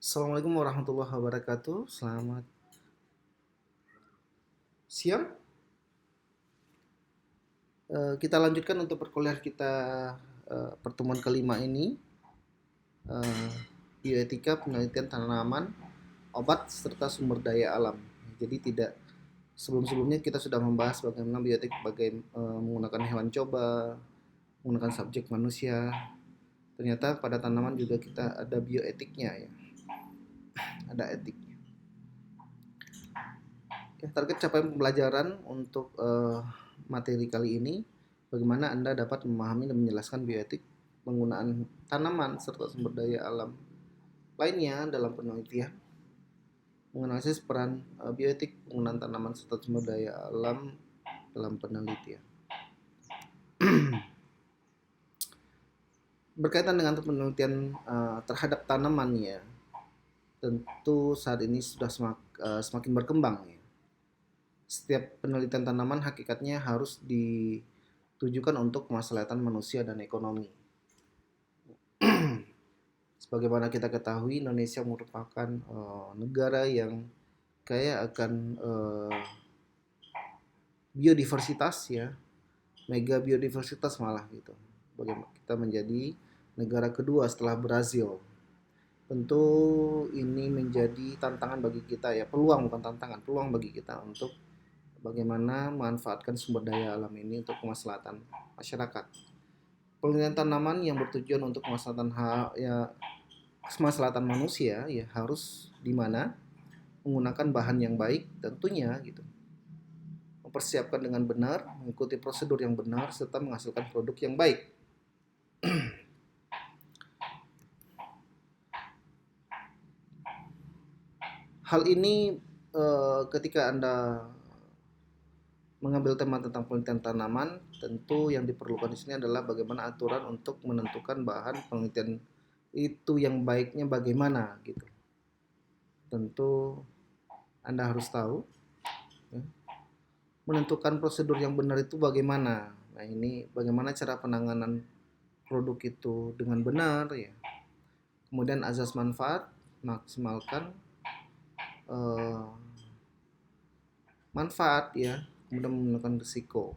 Assalamualaikum warahmatullahi wabarakatuh. Selamat siang. Kita lanjutkan untuk perkuliahan kita pertemuan kelima ini, eh, bioetika penelitian tanaman, obat serta sumber daya alam. Jadi tidak sebelum-sebelumnya kita sudah membahas bagaimana bioetik menggunakan hewan coba, menggunakan subjek manusia. Ternyata pada tanaman juga kita ada bioetiknya ya, ada etiknya. Ya, target capaian pembelajaran untuk materi kali ini, bagaimana Anda dapat memahami dan menjelaskan bioetik penggunaan tanaman serta sumber daya alam lainnya dalam penelitian, menganalisis peran bioetik penggunaan tanaman serta sumber daya alam dalam penelitian. Berkaitan dengan penelitian terhadap tanaman ya, tentu saat ini sudah semakin berkembang ya. Setiap penelitian tanaman hakikatnya harus ditujukan untuk kemaslahatan manusia dan ekonomi. Sebagaimana kita ketahui, Indonesia merupakan negara yang kaya akan biodiversitas ya, mega biodiversitas malah gitu. Bagaimana kita menjadi negara kedua setelah Brazil. Tentu ini menjadi tantangan bagi kita ya, peluang bukan tantangan, peluang bagi kita untuk bagaimana memanfaatkan sumber daya alam ini untuk kemaslahatan masyarakat. Penelitian tanaman yang bertujuan untuk kemaslahatan manusia ya harus di mana menggunakan bahan yang baik tentunya gitu. Mempersiapkan dengan benar, mengikuti prosedur yang benar serta menghasilkan produk yang baik. Hal ini ketika Anda mengambil tema tentang penelitian tanaman, tentu yang diperlukan di sini adalah bagaimana aturan untuk menentukan bahan penelitian itu yang baiknya bagaimana gitu. Tentu Anda harus tahu ya, menentukan prosedur yang benar itu bagaimana. Nah, ini bagaimana cara penanganan produk itu dengan benar ya. Kemudian azas manfaat, maksimalkan eh, manfaat ya, kemudian menggunakan risiko.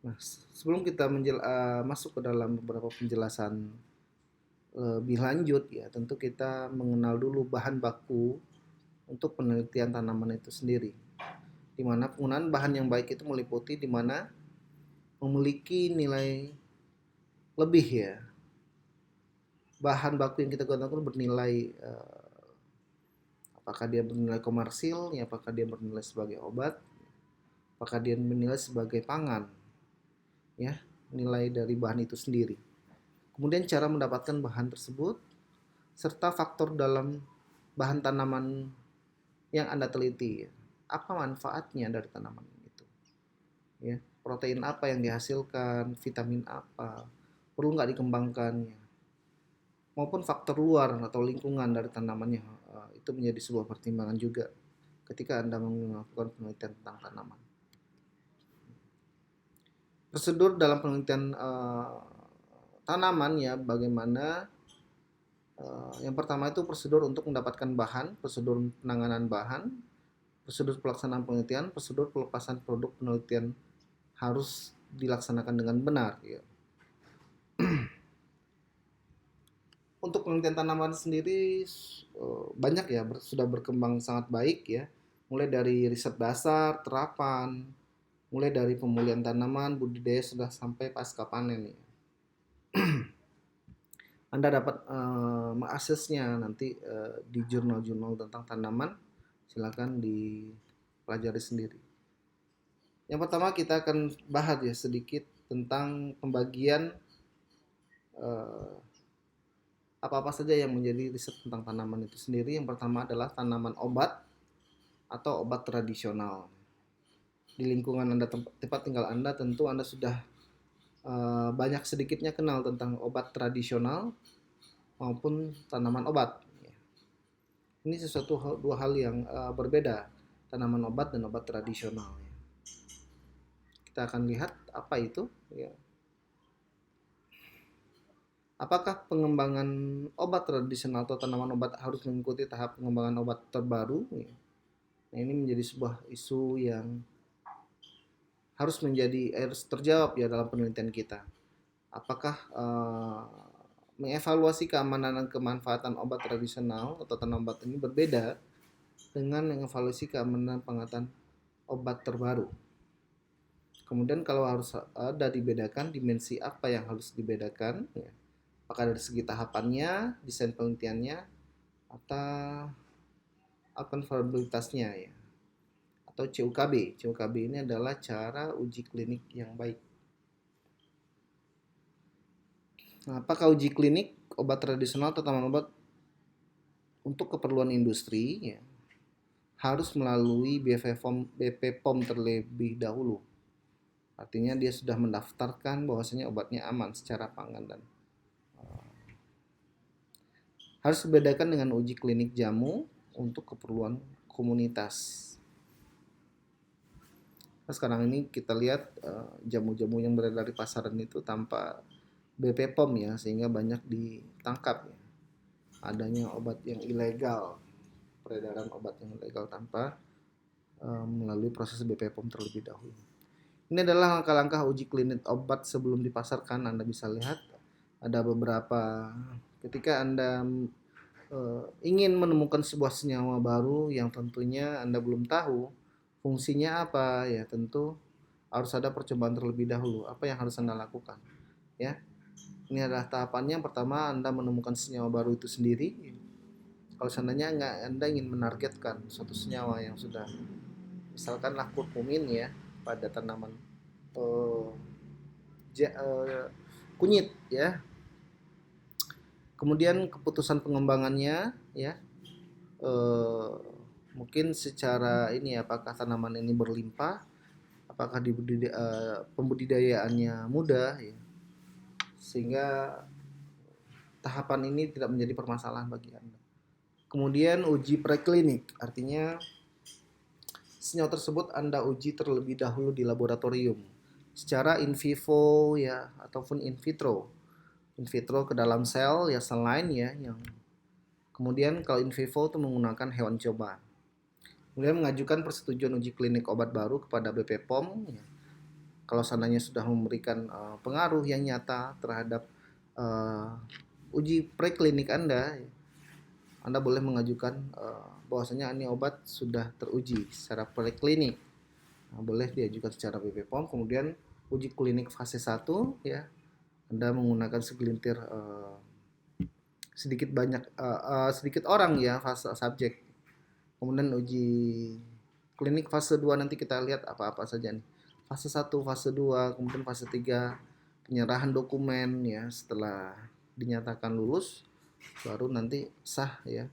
Nah, sebelum kita masuk ke dalam beberapa penjelasan lebih lanjut ya, tentu kita mengenal dulu bahan baku untuk penelitian tanaman itu sendiri. Di mana penggunaan bahan yang baik itu meliputi di mana memiliki nilai lebih ya. Bahan baku yang kita gunakan bernilai apakah dia bernilai komersil, ya, apakah dia bernilai sebagai obat, apakah dia bernilai sebagai pangan, ya, nilai dari bahan itu sendiri. Kemudian cara mendapatkan bahan tersebut serta faktor dalam bahan tanaman yang Anda teliti. Apa manfaatnya dari tanaman itu? Ya, protein apa yang dihasilkan, vitamin apa, perlu nggak dikembangkannya, maupun faktor luar atau lingkungan dari tanamannya itu menjadi sebuah pertimbangan juga ketika Anda melakukan penelitian tentang tanaman. Prosedur dalam penelitian tanaman ya, bagaimana yang pertama itu prosedur untuk mendapatkan bahan, prosedur penanganan bahan, prosedur pelaksanaan penelitian, prosedur pelepasan produk penelitian harus dilaksanakan dengan benar ya. Untuk penelitian tanaman sendiri banyak ya, sudah berkembang sangat baik ya, mulai dari riset dasar, terapan, mulai dari pemulihan tanaman, budidaya sudah sampai pasca panen ya. Anda dapat mengaksesnya nanti di jurnal-jurnal tentang tanaman, silakan dipelajari sendiri. Yang pertama kita akan bahas ya sedikit tentang pembagian eh, apa-apa saja yang menjadi riset tentang tanaman itu sendiri. Yang pertama adalah tanaman obat atau obat tradisional. Di lingkungan Anda, tempat tinggal Anda, tentu Anda sudah banyak sedikitnya kenal tentang obat tradisional maupun tanaman obat. Ini dua hal yang berbeda, tanaman obat dan obat tradisional. Kita akan lihat apa itu. Ya. Apakah pengembangan obat tradisional atau tanaman obat harus mengikuti tahap pengembangan obat terbaru? Nah, ini menjadi sebuah isu yang harus terjawab ya dalam penelitian kita. Apakah mengevaluasi keamanan dan kemanfaatan obat tradisional atau tanaman obat ini berbeda dengan mengevaluasi keamanan pengetahuan obat terbaru. Kemudian kalau harus ada dibedakan, dimensi apa yang harus dibedakan? Ya. Apakah dari segi tahapannya, desain penelitiannya, atau akuntabelitasnya ya? Atau CUKB. CUKB ini adalah cara uji klinik yang baik. Nah, apakah uji klinik obat tradisional atau tanaman obat untuk keperluan industri ya, harus melalui BPOM terlebih dahulu. Artinya dia sudah mendaftarkan bahwasanya obatnya aman secara pangan dan harus dibedakan dengan uji klinik jamu untuk keperluan komunitas. Nah, sekarang ini kita lihat jamu-jamu yang beredar di pasaran itu tanpa BPOM ya, sehingga banyak ditangkap ya. Adanya obat yang ilegal, peredaran obat yang ilegal tanpa melalui proses BPOM terlebih dahulu. Ini adalah langkah-langkah uji klinik obat sebelum dipasarkan. Anda bisa lihat ada beberapa ketika Anda ingin menemukan sebuah senyawa baru yang tentunya Anda belum tahu fungsinya apa, ya tentu harus ada percobaan terlebih dahulu. Apa yang harus Anda lakukan? Ya, ini adalah tahapannya. Yang pertama, Anda menemukan senyawa baru itu sendiri. Kalau seandainya Anda ingin menargetkan suatu senyawa yang sudah, misalkanlah kurkumin ya, pada tanaman kunyit ya. Kemudian keputusan pengembangannya ya, mungkin secara ini apakah tanaman ini berlimpah, apakah pembudidayaannya mudah ya, sehingga tahapan ini tidak menjadi permasalahan bagi Anda. Kemudian uji preklinik, artinya senyawa tersebut Anda uji terlebih dahulu di laboratorium secara in vivo ya ataupun in vitro. In vitro ke dalam sel ya, sel lain ya, yang kemudian kalau in vivo itu menggunakan hewan coba. Kemudian mengajukan persetujuan uji klinik obat baru kepada BPOM ya. Kalau seandainya sudah memberikan pengaruh yang nyata terhadap uji preklinik Anda, Anda boleh mengajukan bahwasanya ini obat sudah teruji secara preklinik. Nah, boleh diajukan secara BPOM. Kemudian uji klinik fase 1 ya, Anda menggunakan segelintir sedikit orang ya, fase subjek. Kemudian uji klinik fase 2 nanti kita lihat apa-apa saja nih. Fase 1, fase 2, kemudian fase 3 penyerahan dokumen ya, setelah dinyatakan lulus baru nanti sah ya.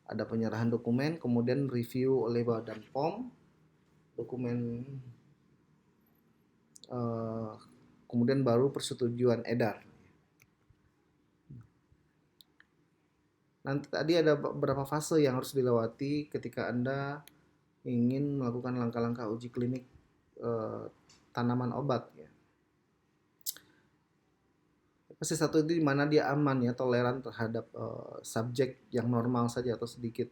Ada penyerahan dokumen, kemudian review oleh Badan POM dokumen, kemudian baru persetujuan edar. Nanti tadi ada beberapa fase yang harus dilewati ketika Anda ingin melakukan langkah-langkah uji klinik tanaman obat ya. Fase 1 itu dimana dia aman ya, toleran terhadap subjek yang normal saja atau sedikit.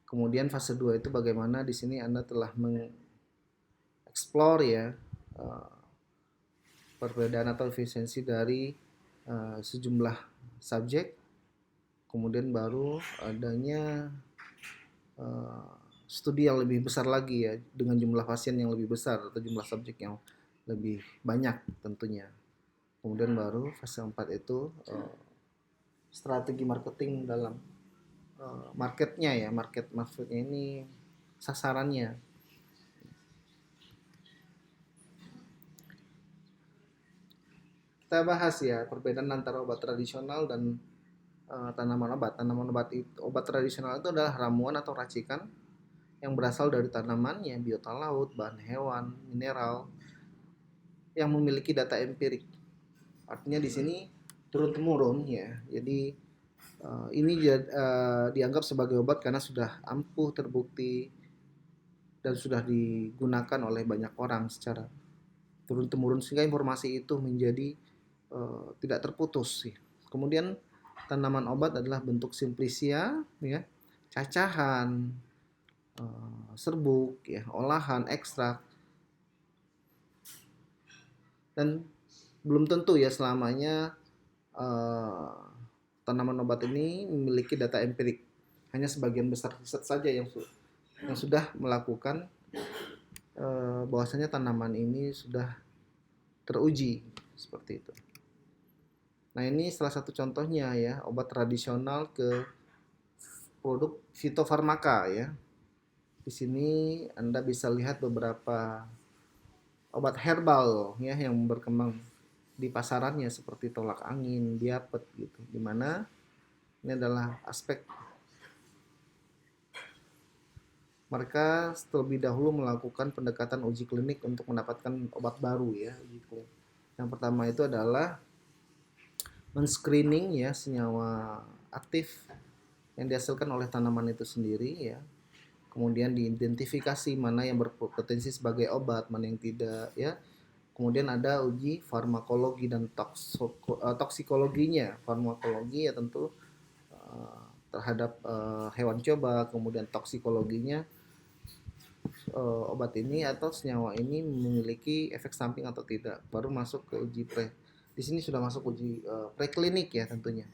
Kemudian fase 2 itu bagaimana di sini Anda telah mengeksplor ya perbedaan atau efisiensi dari sejumlah subjek. Kemudian baru adanya studi yang lebih besar lagi ya, dengan jumlah pasien yang lebih besar atau jumlah subjek yang lebih banyak tentunya. Kemudian baru fase 4 itu strategi marketing dalam marketnya ya, maksudnya ini sasarannya. Kita bahas ya perbedaan antara obat tradisional dan tanaman obat. Obat tradisional itu adalah ramuan atau racikan yang berasal dari tanaman yang biota laut, bahan hewan, mineral yang memiliki data empirik. Artinya di sini turun temurun ya. Jadi ini dianggap sebagai obat karena sudah ampuh terbukti dan sudah digunakan oleh banyak orang secara turun temurun, sehingga informasi itu menjadi tidak terputus sih. Kemudian tanaman obat adalah bentuk simplisia ya, cacahan, serbuk ya, olahan, ekstrak, dan belum tentu ya selamanya eh, tanaman obat ini memiliki data empirik. Hanya sebagian besar riset saja yang sudah melakukan bahwasanya tanaman ini sudah teruji seperti itu. Nah, ini salah satu contohnya ya, obat tradisional ke produk fitofarmaka ya. Di sini Anda bisa lihat beberapa obat herbal ya yang berkembang di pasarannya seperti tolak angin, diapet gitu. Dimana ini adalah aspek mereka terlebih dahulu melakukan pendekatan uji klinik untuk mendapatkan obat baru ya. Yang pertama itu adalah men-screening ya senyawa aktif yang dihasilkan oleh tanaman itu sendiri ya. Kemudian diidentifikasi mana yang berpotensi sebagai obat, mana yang tidak ya. Kemudian ada uji farmakologi dan toksikologinya. Farmakologi ya tentu terhadap hewan coba, kemudian toksikologinya obat ini atau senyawa ini memiliki efek samping atau tidak. Baru masuk ke uji di sini sudah masuk uji preklinik ya tentunya.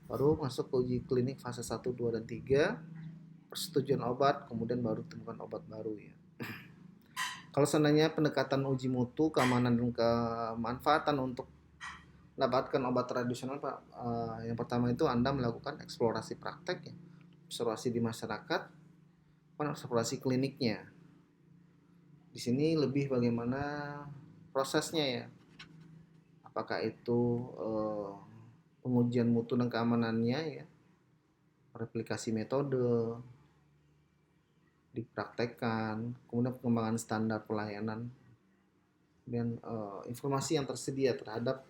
Baru masuk ke uji klinik fase 1, 2 dan 3, persetujuan obat, kemudian baru temukan obat baru ya. Kalau seandainya pendekatan uji mutu, keamanan dan kemanfaatan untuk mendapatkan obat tradisional Pak, yang pertama itu Anda melakukan eksplorasi praktek ya, observasi di masyarakat, observasi kliniknya. Di sini lebih bagaimana prosesnya ya, apakah itu pengujian mutu dan keamanannya ya, replikasi metode dipraktekkan, kemudian pengembangan standar pelayanan, dan informasi yang tersedia terhadap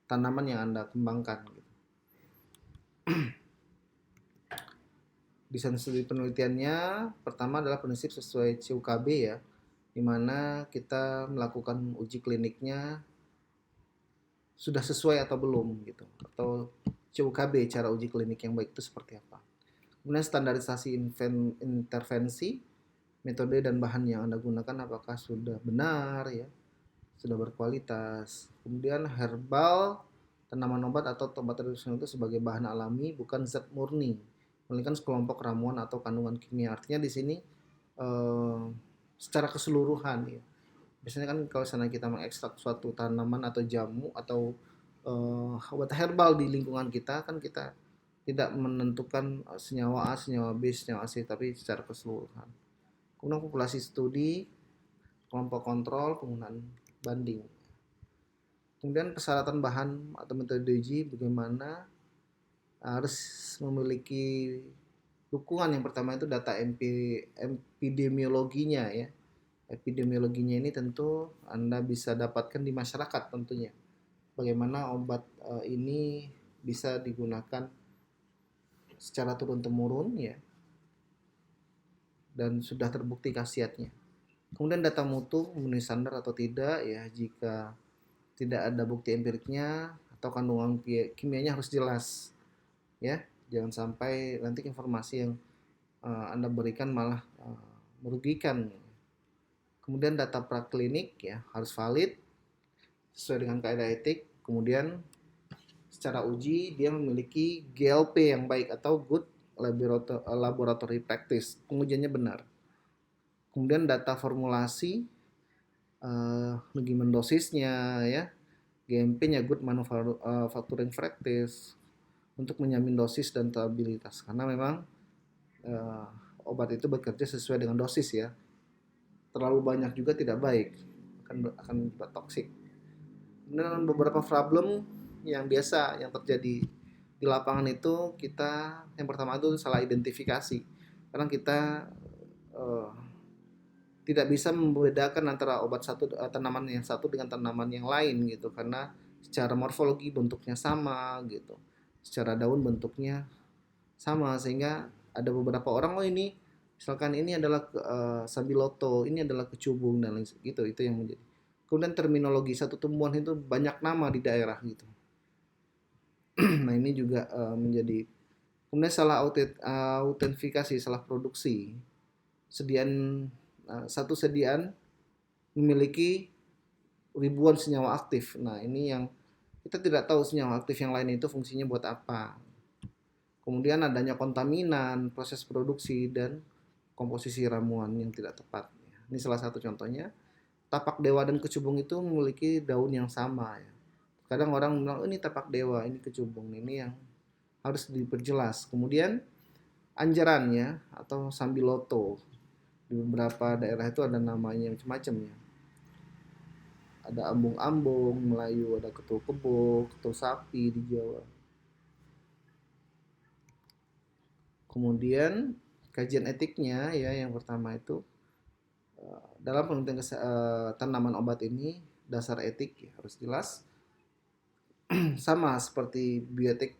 tanaman yang Anda kembangkan. Desain studi penelitiannya pertama adalah prinsip sesuai CUKB ya, di mana kita melakukan uji kliniknya sudah sesuai atau belum gitu, atau CUKB cara uji klinik yang baik itu seperti apa. Kemudian standarisasi intervensi, metode dan bahan yang Anda gunakan apakah sudah benar ya, sudah berkualitas. Kemudian herbal, tanaman obat atau obat tradisional itu sebagai bahan alami bukan zat murni, melainkan sekelompok ramuan atau kandungan kimia. Artinya di sini secara keseluruhan ya. Biasanya kan kalau misalnya kita mengekstrak suatu tanaman atau jamu atau obat herbal di lingkungan kita, kan kita tidak menentukan senyawa A, senyawa B, senyawa C, tapi secara keseluruhan. Kemudian populasi studi, kelompok kontrol, penggunaan banding. Kemudian persyaratan bahan atau metodologi bagaimana harus memiliki dukungan. Yang pertama itu data epidemiologinya ya. Epidemiologinya ini tentu Anda bisa dapatkan di masyarakat tentunya. Bagaimana obat ini bisa digunakan secara turun-temurun ya, dan sudah terbukti khasiatnya. Kemudian data mutu memenuhi standar atau tidak ya, jika tidak ada bukti empiriknya atau kandungan kimianya harus jelas ya, jangan sampai nanti informasi yang Anda berikan malah merugikan. Kemudian data praklinik ya harus valid sesuai dengan kaidah etik. Kemudian secara uji dia memiliki GLP yang baik atau good laboratory practice, pengujiannya benar. Kemudian data formulasi, bagaimana dosisnya ya, GMP-nya good manufacturing practice untuk menjamin dosis dan stabilitas, karena memang obat itu bekerja sesuai dengan dosis ya. Terlalu banyak juga tidak baik, akan toksik. Dan beberapa problem yang biasa yang terjadi di lapangan itu, kita yang pertama itu salah identifikasi, karena kita tidak bisa membedakan antara obat satu tanaman yang satu dengan tanaman yang lain gitu, karena secara morfologi bentuknya sama gitu, secara daun bentuknya sama, sehingga ada beberapa orang, oh ini misalkan ini adalah sabiloto, ini adalah kecubung dan lain gitu, itu yang menjadi. Kemudian terminologi satu tumbuhan itu banyak nama di daerah gitu. Nah ini juga menjadi, kemudian salah autentifikasi, salah produksi. Satu sediaan memiliki ribuan senyawa aktif. Nah ini yang kita tidak tahu senyawa aktif yang lain itu fungsinya buat apa. Kemudian adanya kontaminan, proses produksi, dan komposisi ramuan yang tidak tepat. Ini salah satu contohnya. Tapak dewa dan kecubung itu memiliki daun yang sama ya. Kadang orang bilang, oh, ini tapak dewa, ini kecubung. Ini yang harus diperjelas. Kemudian anjarannya atau sambiloto. Di beberapa daerah itu ada namanya macam-macam ya. Ada ambung-ambung, Melayu ada ketul kebo, ketul sapi di Jawa. Kemudian kajian etiknya ya, yang pertama itu dalam penelitian tanaman obat ini dasar etik ya, harus jelas. Sama seperti bioetik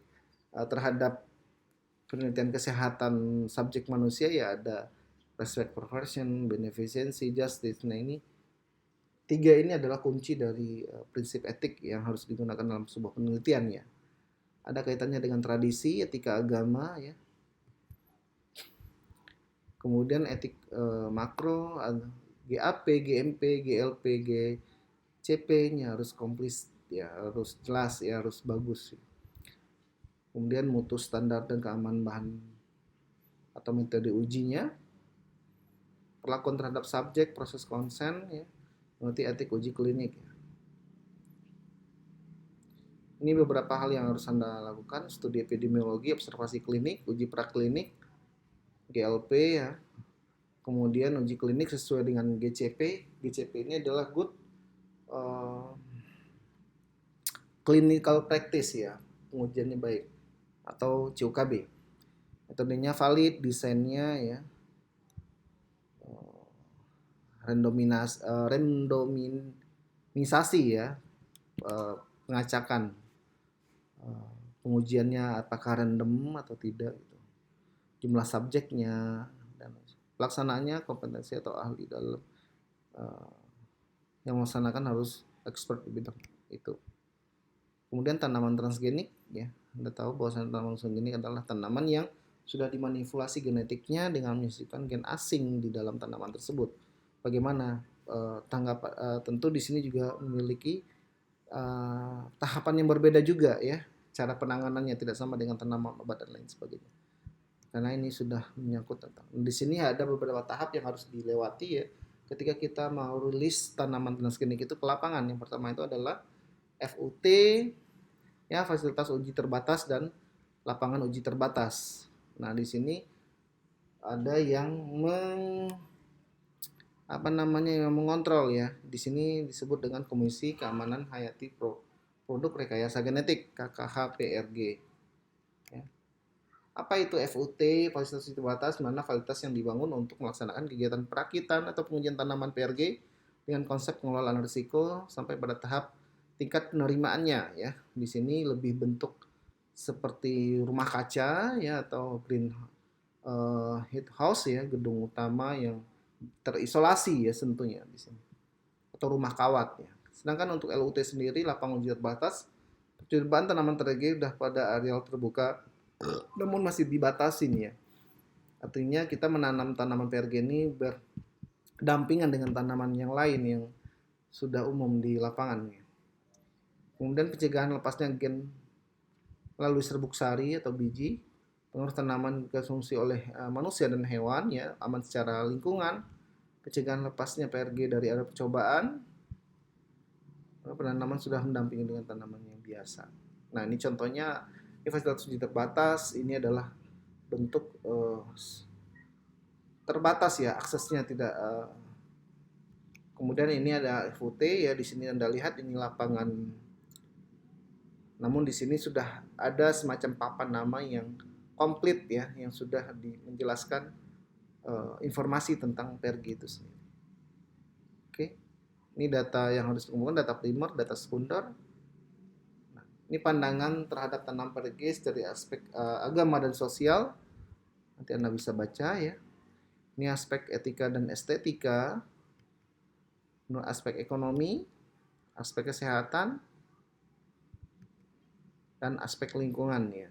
terhadap penelitian kesehatan subjek manusia ya, ada respect for person, beneficence, justice. Nah ini tiga ini adalah kunci dari prinsip etik yang harus digunakan dalam sebuah penelitian ya. Ada kaitannya dengan tradisi, etika agama ya. Kemudian etik makro, GAP, GMP, GLP, GCP-nya harus komplit ya, harus jelas ya, harus bagus. Kemudian mutu standar dan keamanan bahan atau metode ujinya, perlakuan terhadap subjek, proses konsen ya, mengerti etik uji klinik ya. Ini beberapa hal yang harus Anda lakukan: studi epidemiologi, observasi klinik, uji praklinik, GLP ya. Kemudian uji klinik sesuai dengan GCP. GCP ini adalah good clinical practice ya, pengujiannya baik, atau CUKB. Metodenya valid, desainnya ya, randomisasi ya, pengacakan, pengujiannya apakah random atau tidak gitu. Jumlah subjeknya, dan pelaksanaannya kompetensi atau ahli dalam yang melaksanakan harus expert di bidang itu. Kemudian tanaman transgenik ya, Anda tahu bahwa tanaman transgenik adalah tanaman yang sudah dimanipulasi genetiknya dengan menyisipkan gen asing di dalam tanaman tersebut. Bagaimana tentu di sini juga memiliki tahapan yang berbeda juga ya, cara penanganannya tidak sama dengan tanaman obat dan lain sebagainya. Karena ini sudah menyangkut tentang, di sini ada beberapa tahap yang harus dilewati ya ketika kita mau rilis tanaman transgenik itu ke lapangan. Yang pertama itu adalah FUT ya, fasilitas uji terbatas dan lapangan uji terbatas. Nah, di sini ada yang mengontrol ya. Di sini disebut dengan Komisi Keamanan Hayati Produk Rekayasa Genetik, KKH-PRG. Ya. Apa itu FUT, fasilitas uji terbatas? Mana fasilitas yang dibangun untuk melaksanakan kegiatan perakitan atau pengujian tanaman PRG dengan konsep pengelolaan risiko sampai pada tahap tingkat penerimaannya ya. Di sini lebih bentuk seperti rumah kaca ya, atau green house ya, gedung utama yang terisolasi ya tentunya di sini, atau rumah kawat ya. Sedangkan untuk LUT sendiri, lapangan uji terbatas, percobaan tanaman PRG sudah pada areal terbuka namun masih dibatasin ya. Artinya kita menanam tanaman PRG ini berdampingan dengan tanaman yang lain yang sudah umum di lapangan ya. Kemudian pencegahan lepasnya gen melalui serbuk sari atau biji, pengaruh tanaman dikonsumsi oleh manusia dan hewan ya, aman secara lingkungan, pencegahan lepasnya PRG dari area percobaan, penanaman sudah mendampingi dengan tanaman yang biasa. Nah ini contohnya, fasilitas uji terbatas ini adalah bentuk terbatas ya, aksesnya tidak. Kemudian ini ada FUT ya, di sini Anda lihat ini lapangan. Namun di sini sudah ada semacam papan nama yang komplit ya, yang sudah menjelaskan informasi tentang PRG itu sendiri. Oke, ini data yang harus dikumpulkan, data primer, data sekunder. Nah, ini pandangan terhadap tanaman PRG dari aspek agama dan sosial. Nanti Anda bisa baca ya. Ini aspek etika dan estetika. Menurut aspek ekonomi, aspek kesehatan, dan aspek lingkungan ya.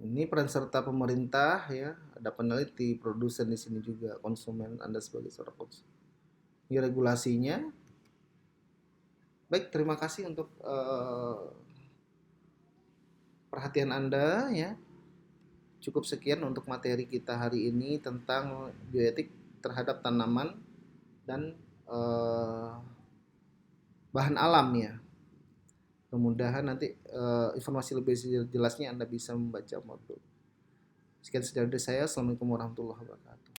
Ini peran serta pemerintah ya, ada peneliti, produsen di sini juga, konsumen, Anda sebagai seorang konsumen. Ini regulasinya. Baik, terima kasih untuk perhatian Anda ya. Cukup sekian untuk materi kita hari ini tentang bioetik terhadap tanaman dan bahan alam ya. Mudah-mudahan nanti informasi lebih jelasnya Anda bisa membaca modul. Sekian dari saya. Assalamualaikum warahmatullahi wabarakatuh.